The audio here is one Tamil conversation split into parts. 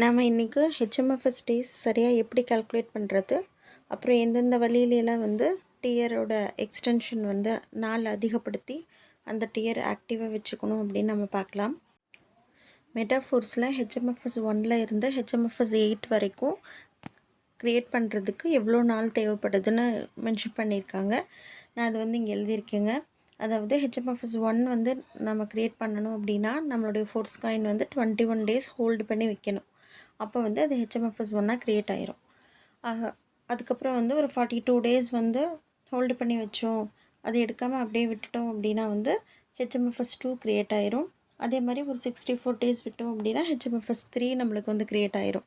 நாம் இன்றைக்கி ஹெச்எம்எஃப்எஸ் டேஸ் சரியாக எப்படி கால்குலேட் பண்ணுறது, அப்புறம் எந்தெந்த வழியிலலாம் வந்து டியரோட எக்ஸ்டென்ஷன் வந்து நாள் அதிகப்படுத்தி அந்த டியர் ஆக்டிவாக வச்சுக்கணும் அப்படின்னு நம்ம பார்க்கலாம். மெட்டாஃபோர்ஸில் ஹெச்எம்எஃப்எஸ் 1 இருந்து ஹெச்எம்எஃப்எஸ் 8 வரைக்கும் க்ரியேட் பண்ணுறதுக்கு எவ்வளோ நாள் தேவைப்படுதுன்னு மென்ஷன் பண்ணியிருக்காங்க. நான் அது வந்து இங்கே எழுதியிருக்கேங்க. அதாவது ஹெச்எம்எஃப்எஸ் 1 வந்து நம்ம க்ரியேட் பண்ணணும் அப்படின்னா நம்மளுடைய ஃபோர்ஸ் காயின் வந்து 21 டேஸ் ஹோல்டு பண்ணி வைக்கணும். அப்போ வந்து அது ஹெச்எம்எஃப்எஸ் 1 க்ரியேட் ஆயிரும். அதுக்கப்புறம் வந்து ஒரு 42 டேஸ் வந்து ஹோல்டு பண்ணி வச்சோம், அது எடுக்காமல் அப்படியே விட்டுட்டோம் அப்படின்னா வந்து ஹெச்எம்எஃப்எஸ் 2 க்ரியேட் ஆயிரும். அதே மாதிரி ஒரு 64 டேஸ் விட்டோம் அப்படின்னா ஹெச்எம்எஃப்எஸ் 3 நம்மளுக்கு வந்து க்ரியேட் ஆயிரும்.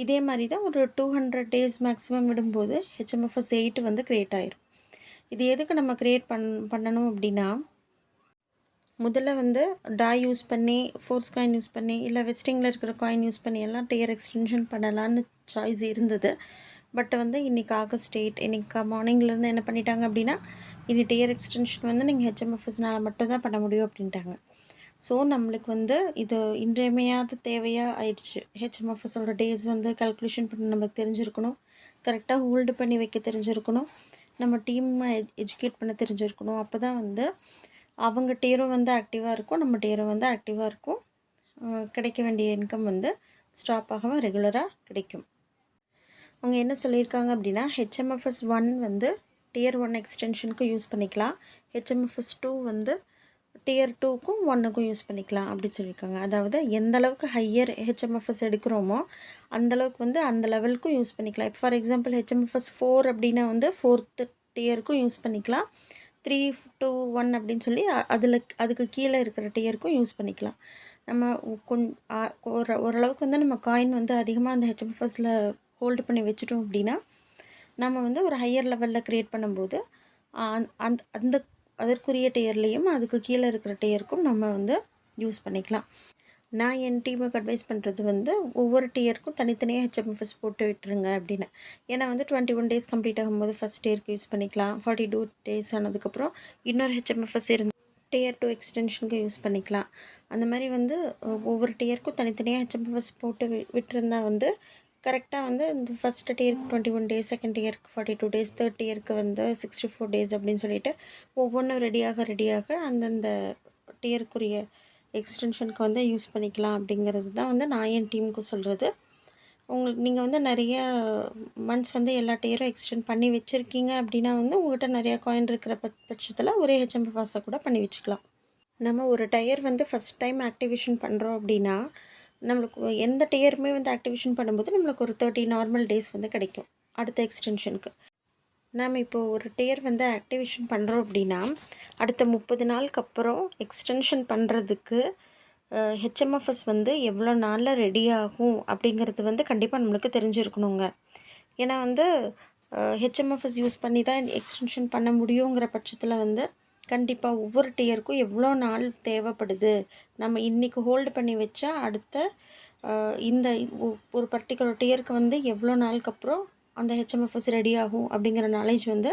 இதே மாதிரி தான் ஒரு 200 டேஸ் மேக்ஸிமம் விடும்போது ஹெச்எம்எஃப்எஸ் 8 வந்து க்ரியேட் ஆயிரும். இது எதுக்கு நம்ம க்ரியேட் பண்ணணும் அப்படின்னா, முதல்ல வந்து டாய் யூஸ் பண்ணி, ஃபோர்ஸ் காயின் யூஸ் பண்ணி, இல்லை வெஸ்டிங்கில் இருக்கிற காயின் யூஸ் பண்ணி எல்லாம் டியர் எக்ஸ்டென்ஷன் பண்ணலான்னு சாய்ஸ் இருந்தது. பட் வந்து இன்றைக்கி ஆகஸ்ட் 8 இன்றைக்கி மார்னிங்லேருந்து என்ன பண்ணிட்டாங்க அப்படின்னா, இனி டியர் எக்ஸ்டென்ஷன் வந்து நீங்கள் ஹெச்எம்எஃப்எஸ்னால் மட்டும்தான் பண்ண முடியும் அப்படின்ட்டாங்க. ஸோ நம்மளுக்கு வந்து இது இன்றியமையாத தேவையாக ஆயிடுச்சு. ஹெச்எம்எஃப்எஸோட டேஸ் வந்து கால்குலேஷன் பண்ண நம்மளுக்கு தெரிஞ்சிருக்கணும், கரெக்டாக ஹோல்டு பண்ணி வைக்க தெரிஞ்சிருக்கணும், நம்ம டீமை எஜுகேட் பண்ண தெரிஞ்சிருக்கணும். அப்போ தான் வந்து அவங்க டியரும் வந்து ஆக்டிவாக இருக்கும், நம்ம டியரும் வந்து ஆக்டிவாக இருக்கும். கிடைக்க வேண்டிய இன்கம் வந்து ஸ்டாப் ஆகாமல் ரெகுலராக கிடைக்கும். அவங்க என்ன சொல்லியிருக்காங்க அப்படின்னா, ஹெச்எம்எஃப்எஸ் 1 வந்து டியர் 1 எக்ஸ்டென்ஷனுக்கு யூஸ் பண்ணிக்கலாம், ஹெச்எம்எஃப்எஸ் 2 வந்து டியர் 2க்கும் 1க்கும் யூஸ் பண்ணிக்கலாம் அப்படின்னு சொல்லியிருக்காங்க. அதாவது எந்த அளவுக்கு ஹையர் ஹெச்எம்எஃப்எஸ் எடுக்கிறோமோ அந்தளவுக்கு வந்து அந்த லெவலுக்கும் யூஸ் பண்ணிக்கலாம். இப்போ ஃபார் எக்ஸாம்பிள் ஹெச்எம்எஃப்எஸ் 4 அப்படின்னா வந்து 4th டியருக்கும் யூஸ் பண்ணிக்கலாம், 3, 2, 1 அப்படின்னு சொல்லி அதுக்கு கீழே இருக்கிற டியருக்கும் யூஸ் பண்ணிக்கலாம். நம்ம ஓரளவுக்கு வந்து நம்ம காயின் வந்து அதிகமாக அந்த ஹெச்எம்எஃப்எஸில் ஹோல்டு பண்ணி வச்சுட்டோம் அப்படின்னா, நம்ம வந்து ஒரு ஹையர் லெவலில் க்ரியேட் பண்ணும்போது அந்த அதற்குரிய டியர்லேயும் அதுக்கு கீழே இருக்கிற டியருக்கும் நம்ம வந்து யூஸ் பண்ணிக்கலாம். நான் என் டீமுக்கு அட்வைஸ் பண்ணுறது வந்து ஒவ்வொரு டியருக்கும் தனித்தனியாக ஹெச்எம்எஃப்எஸ் போட்டு விட்டுருங்க அப்படின்னு. ஏன்னா வந்து 21 டேஸ் கம்ப்ளீட் ஆகும்போது ஃபஸ்ட் டியருக்கு யூஸ் பண்ணிக்கலாம், 42 டேஸ் ஆனதுக்கப்புறம் இன்னொரு ஹெச்எம்எஃப்எஸ் இருந்து டியர் 2 எக்ஸ்டென்ஷனுக்கு யூஸ் பண்ணிக்கலாம். அந்த மாதிரி வந்து ஒவ்வொரு டியருக்கும் தனித்தனியாக ஹெச்எம்எஃப்எஸ் போட்டு விட்டுருந்தா வந்து கரெக்டாக வந்து இந்த ஃபஸ்ட் டியருக்கு 21 டேஸ், செகண்ட் டியருக்கு 42 டேஸ், தேர்ட் டியருக்கு வந்து 64 டேஸ் அப்படின்னு சொல்லிட்டு ஒவ்வொன்றும் ரெடியாக அந்தந்த டியருக்குரிய எக்ஸ்டென்ஷனுக்கு வந்து யூஸ் பண்ணிக்கலாம். அப்படிங்கிறது தான் வந்து நான் என் டீமுக்கு சொல்கிறது. நீங்கள் வந்து நிறைய மந்த்ஸ் வந்து எல்லா டியரும் எக்ஸ்டெண்ட் பண்ணி வச்சுருக்கீங்க அப்படின்னா வந்து உங்கள்கிட்ட நிறையா காயின் இருக்கிற பட்சத்தில் ஒரே ஹெச்எம்எஃப்எஸை கூட பண்ணி வச்சுக்கலாம். நம்ம ஒரு டயர் வந்து ஃபஸ்ட் டைம் ஆக்டிவேஷன் பண்ணுறோம் அப்படின்னா, நம்மளுக்கு எந்த டியருமே வந்து ஆக்டிவேஷன் பண்ணும்போது நம்மளுக்கு ஒரு 30 நார்மல் டேஸ் வந்து கிடைக்கும் அடுத்த எக்ஸ்டென்ஷனுக்கு. நாம் இப்போது ஒரு டியர் வந்து ஆக்டிவேஷன் பண்ணுறோம் அப்படின்னா அடுத்த 30 நாளுக்கு அப்புறம் எக்ஸ்டென்ஷன் பண்ணுறதுக்கு ஹெச்எம்எஃப்எஸ் வந்து எவ்வளோ நாளில் ரெடி ஆகும் அப்படிங்கிறது வந்து கண்டிப்பாக நம்மளுக்கு தெரிஞ்சிருக்கணுங்க. ஏன்னா வந்து ஹெச்எம்எஃப்எஸ் யூஸ் பண்ணி தான் எக்ஸ்டென்ஷன் பண்ண முடியுங்கிற பட்சத்தில் வந்து கண்டிப்பாக ஒவ்வொரு டியருக்கும் எவ்வளோ நாள் தேவைப்படுது, நம்ம இன்றைக்கி ஹோல்டு பண்ணி வச்சா அடுத்த இந்த ஒரு பர்டிகுலர் டியருக்கு வந்து எவ்வளோ நாளுக்கு அப்புறம் அந்த ஹெச்எம்எஃப்எஸ் ரெடி ஆகும் அப்படிங்கிற நாலேஜ் வந்து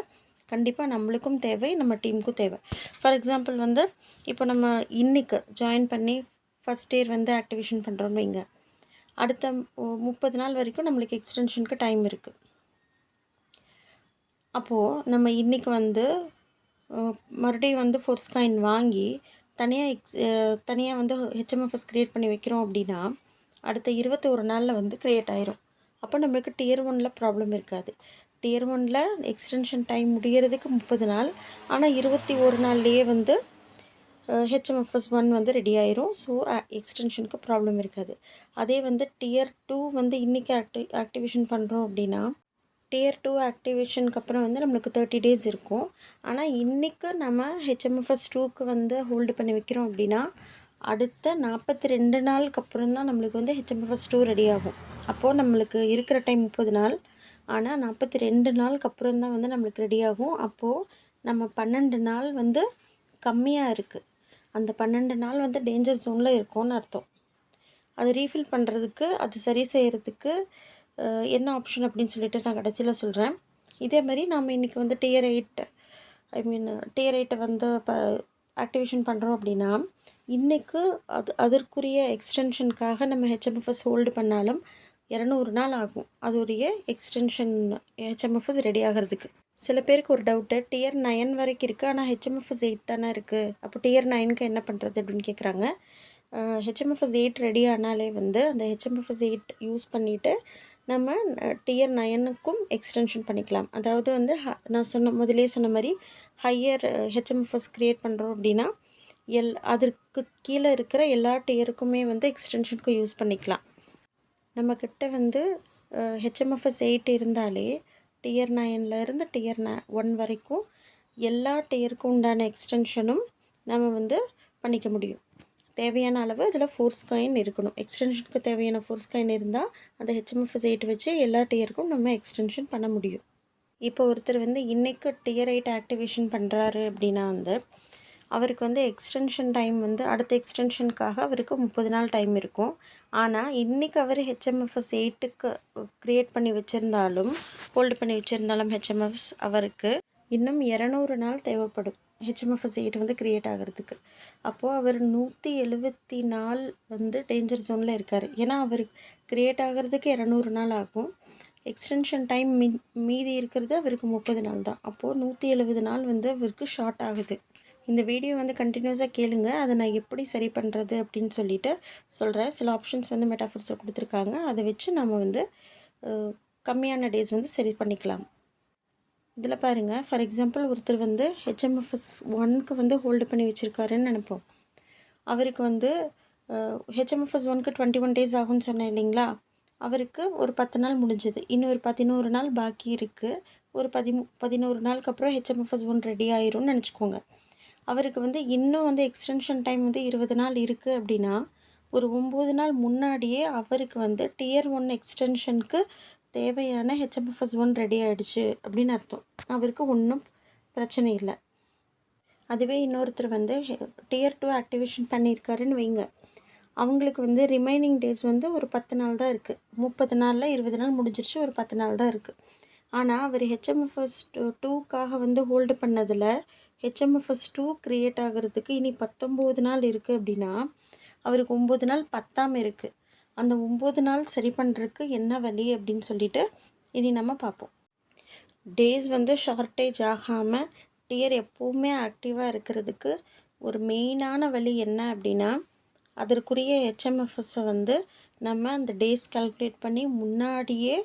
கண்டிப்பாக நம்மளுக்கும் தேவை, நம்ம டீமுக்கும் தேவை. ஃபார் எக்ஸாம்பிள் வந்து இப்போ நம்ம இன்றைக்கி ஜாயின் பண்ணி ஃபஸ்ட் இயர் வந்து ஆக்டிவேஷன் பண்ணுறோன்னு வைங்க, அடுத்த 30 நாள் வரைக்கும் நம்மளுக்கு எக்ஸ்டென்ஷனுக்கு டைம் இருக்குது. அப்போது நம்ம இன்றைக்கி வந்து மறுபடியும் வந்து ஃபோர்ஸ் காயின் வாங்கி தனியாக வந்து ஹெச்எம்எஃப்எஸ் க்ரியேட் பண்ணி வைக்கிறோம் அப்படின்னா அடுத்த 21 நாளில் வந்து க்ரியேட் ஆயிரும். அப்போ நம்மளுக்கு டியர் 1 ப்ராப்ளம் இருக்காது. டியர் 1 எக்ஸ்டென்ஷன் டைம் முடிகிறதுக்கு 30 நாள், ஆனால் 21 நாள்லேயே வந்து ஹெச்எம்எஃப்எஸ் 1 வந்து ரெடி ஆயிரும். ஸோ எக்ஸ்டென்ஷனுக்கு ப்ராப்ளம் இருக்காது. அதே வந்து டியர் 2 வந்து இன்றைக்கி ஆக்டிவேஷன் பண்ணுறோம் அப்படின்னா டியர் 2 ஆக்டிவேஷனுக்கு அப்புறம் வந்து நம்மளுக்கு 30 டேஸ் இருக்கும். ஆனால் இன்றைக்கு நம்ம ஹெச்எம்எஃப்எஸ் 2க்கு வந்து ஹோல்டு பண்ணி வைக்கிறோம் அப்படின்னா அடுத்த 42 நாளுக்கு அப்புறம் தான் நம்மளுக்கு வந்து ஹெச்எம்எஃப்எஸ் 2 ரெடி ஆகும். அப்போது நம்மளுக்கு இருக்கிற டைம் 30 நாள், ஆனால் 42 நாளுக்கு அப்புறம் தான் வந்து நம்மளுக்கு ரெடி ஆகும். அப்போது நம்ம 12 நாள் வந்து கம்மியாக இருக்குது. அந்த 12 நாள் வந்து டேஞ்சர் ஜோனில் இருக்கும்னு அர்த்தம். அதை ரீஃபில் பண்ணுறதுக்கு, அது சரி செய்கிறதுக்கு என்ன ஆப்ஷன் அப்படின்னு சொல்லிட்டு நான் கடைசியில் சொல்கிறேன். இதே மாதிரி நாம் இன்றைக்கி வந்து டியர் 8 வந்து ஆக்டிவேஷன் பண்ணுறோம் அப்படின்னா இன்றைக்கு அதற்குரிய எக்ஸ்டென்ஷனுக்காக நம்ம ஹெச்எம்எஃப்எஸ் ஹோல்டு பண்ணாலும் 200 நாள் ஆகும் அதோடைய எக்ஸ்டென்ஷன் ஹெச்எம்எஃப்எஸ் ரெடி ஆகிறதுக்கு. சில பேருக்கு ஒரு டவுட்டு, டியர் 9 வரைக்கும் இருக்குது, ஆனால் ஹெச்எம்எஃப்எஸ் 8 தானே இருக்குது, அப்போ டியர் 9க்கு என்ன பண்ணுறது அப்படின்னு கேட்குறாங்க. ஹெச்எம்எஃப்எஸ் 8 ரெடி ஆனாலே வந்து அந்த ஹெச்எம்எஃப்எஸ் 8 யூஸ் பண்ணிவிட்டு நம்ம டியர் 9க்கும் எக்ஸ்டென்ஷன் பண்ணிக்கலாம். அதாவது வந்து நான் முதலே சொன்ன மாதிரி ஹையர் ஹெச்எம்எஃப்எஸ் க்ரியேட் பண்ணுறோம் அப்படின்னா அதற்கு கீழே இருக்கிற எல்லா டியருக்குமே வந்து எக்ஸ்டென்ஷனுக்கு யூஸ் பண்ணிக்கலாம். நம்மக்கிட்ட வந்து ஹெச்எம்எஃப்எஸ் 8 இருந்தாலே டியர் 9லேருந்து டியர் 1 வரைக்கும் எல்லா டியருக்கும் உண்டான எக்ஸ்டென்ஷனும் நம்ம வந்து பண்ணிக்க முடியும். தேவையான அளவு அதில் ஃபோர்ஸ் காயின் இருக்கணும். எக்ஸ்டென்ஷனுக்கு தேவையான ஃபோர்ஸ் காயின் இருந்தால் அந்த ஹெச்எம்எஃப்எஸ் 8 வச்சு எல்லா டியருக்கும் நம்ம எக்ஸ்டென்ஷன் பண்ண முடியும். இப்போ ஒருத்தர் வந்து இன்றைக்கு டியர் 8 ஆக்டிவேஷன் பண்ணுறாரு அப்படின்னா வந்து அவருக்கு வந்து எக்ஸ்டென்ஷன் டைம் வந்து அடுத்த எக்ஸ்டென்ஷனுக்காக அவருக்கு 30 நாள் டைம் இருக்கும். ஆனால் இன்றைக்கி அவர் ஹெச்எம்எஃப்எஸ் 8க்கு க்ரியேட் பண்ணி வச்சுருந்தாலும் ஹோல்டு பண்ணி வச்சுருந்தாலும் ஹெச்எம்எஃப்எஸ் அவருக்கு இன்னும் 200 நாள் தேவைப்படும் ஹெச்எம்எஃப்எஸ் 8 வந்து க்ரியேட் ஆகிறதுக்கு. அப்போது அவர் 174 வந்து டேஞ்சர் ஜோனில் இருக்கார். ஏன்னா அவர் க்ரியேட் ஆகிறதுக்கு 200 நாள் ஆகும். எக்ஸ்டென்ஷன் டைம் மீதி இருக்கிறது அவருக்கு 30 நாள் தான். அப்போது 170 நாள் வந்து அவருக்கு ஷார்ட் ஆகுது. இந்த வீடியோ வந்து கண்டினியூஸாக கேளுங்க, அதை நான் எப்படி சரி பண்ணுறது அப்படின்னு சொல்லிட்டு சொல்கிறேன். சில ஆப்ஷன்ஸ் வந்து மெட்டாஃபோர்ஸில் கொடுத்துருக்காங்க, அதை வச்சு நம்ம வந்து கம்மியான டேஸ் வந்து சரி பண்ணிக்கலாம். இதில் பாருங்கள், ஃபார் எக்ஸாம்பிள் ஒருத்தர் வந்து ஹெச்எம்எஃப்எஸ் 1க்கு வந்து ஹோல்டு பண்ணி வச்சுருக்காருன்னு நினைப்போம். அவருக்கு வந்து ஹெச்எம்எஃப்எஸ் 1க்கு 21 டேஸ் ஆகும்னு சொன்னேன் இல்லைங்களா, அவருக்கு ஒரு 10 நாள் முடிஞ்சது, இன்னும் ஒரு 11 நாள் பாக்கி இருக்குது. ஒரு 11 நாளுக்கு அப்புறம் ஹெச்எம்எஃப்எஸ் 1 ரெடி ஆயிரும்னு நினச்சிக்கோங்க. அவருக்கு வந்து இன்னும் வந்து எக்ஸ்டென்ஷன் டைம் வந்து 20 நாள் இருக்குது அப்படின்னா ஒரு 9 நாள் முன்னாடியே அவருக்கு வந்து டியர் 1 எக்ஸ்டென்ஷனுக்கு தேவையான ஹெச்எம்எஃப்எஸ் 1 ரெடி ஆகிடுச்சு அப்படின்னு அர்த்தம். அவருக்கு ஒன்றும் பிரச்சனை இல்லை. அதுவே இன்னொருத்தர் வந்து டியர் 2 ஆக்டிவேஷன் பண்ணியிருக்காருன்னு வைங்க, அவங்களுக்கு வந்து ரிமைனிங் டேஸ் வந்து ஒரு 10 நாள் தான் இருக்குது. 30 நாளில் 20 நாள் முடிஞ்சிருச்சு, ஒரு 10 நாள் தான் இருக்குது. ஆனால் அவர் ஹெச்எம்எஃப்எஸ் 2க்காக வந்து ஹோல்டு பண்ணதில் ஹெச்எம்எஃப்எஸ் 2 க்ரியேட் ஆகிறதுக்கு இனி 19 நாள் இருக்குது அப்படின்னா அவருக்கு 9 நாள் பத்தாமல் இருக்குது. அந்த 9 நாள் சரி பண்ணுறதுக்கு என்ன வழி அப்படின்னு சொல்லிட்டு இனி நம்ம பார்ப்போம். டேஸ் வந்து ஷார்ட்டேஜ் ஆகாமல் டியர் எப்போவுமே ஆக்டிவாக இருக்கிறதுக்கு ஒரு மெயினான வழி என்ன அப்படின்னா, அதற்குரிய ஹெச்எம்எஃப்எஸ்ஸை வந்து நம்ம அந்த டேஸ் கால்குலேட் பண்ணி முன்னாடியே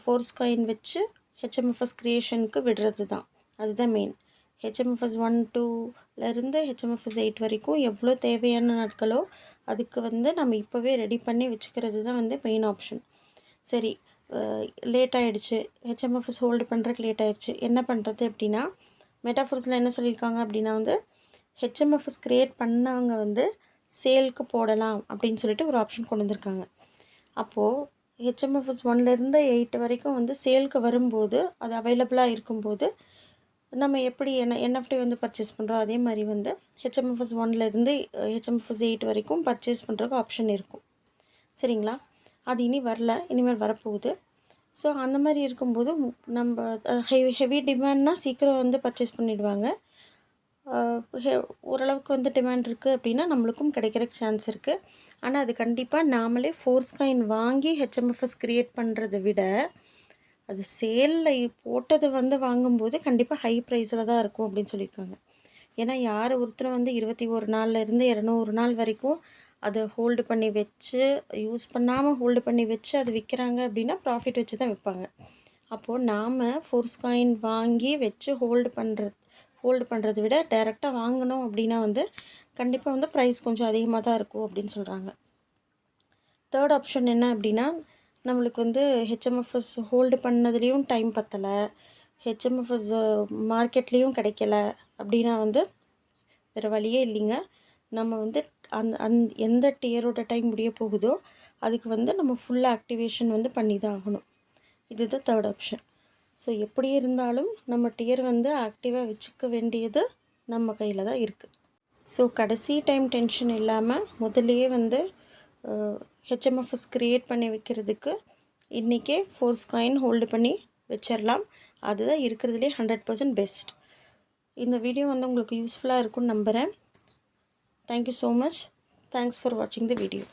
ஃபோர்ஸ் காயின் வச்சு ஹெச்எம்எஃப்எஸ் க்ரியேஷனுக்கு விடுறது தான். அதுதான் மெயின். ஹெச்எம்எஃப்எஸ் 1 2லேருந்து ஹெச்எம்எஃப்எஸ் 8 வரைக்கும் எவ்வளோ தேவையான நாட்களோ அதுக்கு வந்து நம்ம இப்போவே ரெடி பண்ணி வச்சுக்கிறது தான் வந்து மெயின் ஆப்ஷன். சரி, லேட் ஆகிடுச்சு, ஹெச்எம்எஃப்எஸ் ஹோல்டு பண்ணுறதுக்கு லேட் ஆகிடுச்சு, என்ன பண்ணுறது அப்படின்னா, மெட்டாஃபோர்ஸில் என்ன சொல்லியிருக்காங்க அப்படின்னா வந்து ஹெச்எம்எஃப்எஸ் க்ரியேட் பண்ணவங்க வந்து சேலுக்கு போடலாம் அப்படின்னு சொல்லிட்டு ஒரு ஆப்ஷன் கொண்டு வந்திருக்காங்க. அப்போது ஹெச்எம்எஃப்எஸ் 1லேருந்து 8 வரைக்கும் வந்து சேலுக்கு வரும்போது அது அவைலபிளாக இருக்கும்போது நம்ம எப்படி என்எஃப்டி வந்து பர்ச்சேஸ் பண்ணுறோம், அதே மாதிரி வந்து ஹெச்எம்எஃப்எஸ் 1லேருந்து ஹெச்எம்எஃப்எஸ் 8 வரைக்கும் பர்ச்சேஸ் பண்ணுறதுக்கு ஆப்ஷன் இருக்கும். சரிங்களா, அது இனி வரல, இனிமேல் வரப்போகுது. ஸோ அந்த மாதிரி இருக்கும்போது நம்ம ஹெவி டிமாண்ட்னால் சீக்கிரம் வந்து பர்ச்சேஸ் பண்ணிவிடுவாங்க. ஓரளவுக்கு வந்து டிமாண்ட் இருக்குது அப்படின்னா நம்மளுக்கும் கிடைக்கிறக்கு சான்ஸ் இருக்குது. ஆனால் அது கண்டிப்பாக நாமளே ஃபோர்ஸ் காயின் வாங்கி ஹெச்எம்எஃப்எஸ் க்ரியேட் பண்ணுறதை விட அது சேலில் போட்டது வந்து வாங்கும்போது கண்டிப்பாக ஹை ப்ரைஸில் தான் இருக்கும் அப்படின்னு சொல்லியிருக்காங்க. ஏன்னா யார் ஒருத்தர் வந்து 21 நாள்லேருந்து 200 நாள் வரைக்கும் அதை ஹோல்டு பண்ணி வச்சு யூஸ் பண்ணாமல் ஹோல்டு பண்ணி வச்சு அது விற்கிறாங்க அப்படின்னா ப்ராஃபிட் வச்சு தான் விற்பாங்க. அப்போது நாம் ஃபோர்ஸ் காயின் வாங்கி வச்சு ஹோல்டு பண்ணுறதை விட டைரெக்டாக வாங்கினோம் அப்படின்னா வந்து கண்டிப்பாக வந்து ப்ரைஸ் கொஞ்சம் அதிகமாக தான் இருக்கும் அப்படின்னு சொல்கிறாங்க. தேர்ட் ஆப்ஷன் என்ன அப்படின்னா, நம்மளுக்கு வந்து ஹெச்எம்எஃப்எஸ் ஹோல்டு பண்ணதுலேயும் டைம் பத்தலை, ஹெச்எம்எஃப்எஸ் மார்க்கெட்லேயும் கிடைக்கல அப்படின்னா வந்து வேறு வழியே இல்லைங்க. நம்ம வந்து எந்த டியரோட டைம் முடிய போகுதோ அதுக்கு வந்து நம்ம ஃபுல் ஆக்டிவேஷன் வந்து பண்ணி தான் ஆகணும். இதுதான் தேர்ட் ஆப்ஷன். ஸோ எப்படி இருந்தாலும் நம்ம டியர் வந்து ஆக்டிவாக வச்சுக்க வேண்டியது நம்ம கையில் தான் இருக்குது. ஸோ கடைசி டைம் டென்ஷன் இல்லாமல் முதல்லையே வந்து ஹெச்எம்எஃப்எஸ் க்ரியேட் பண்ணி வைக்கிறதுக்கு இன்றைக்கே ஃபோர்ஸ் காயின் ஹோல்டு பண்ணி வச்சிடலாம். அதுதான் இருக்கிறதுலே 100% பெஸ்ட். இந்த வீடியோ வந்து உங்களுக்கு யூஸ்ஃபுல்லாக இருக்கும்னு நம்புகிறேன். Thank you so much. Thanks for வாட்சிங் த வீடியோ.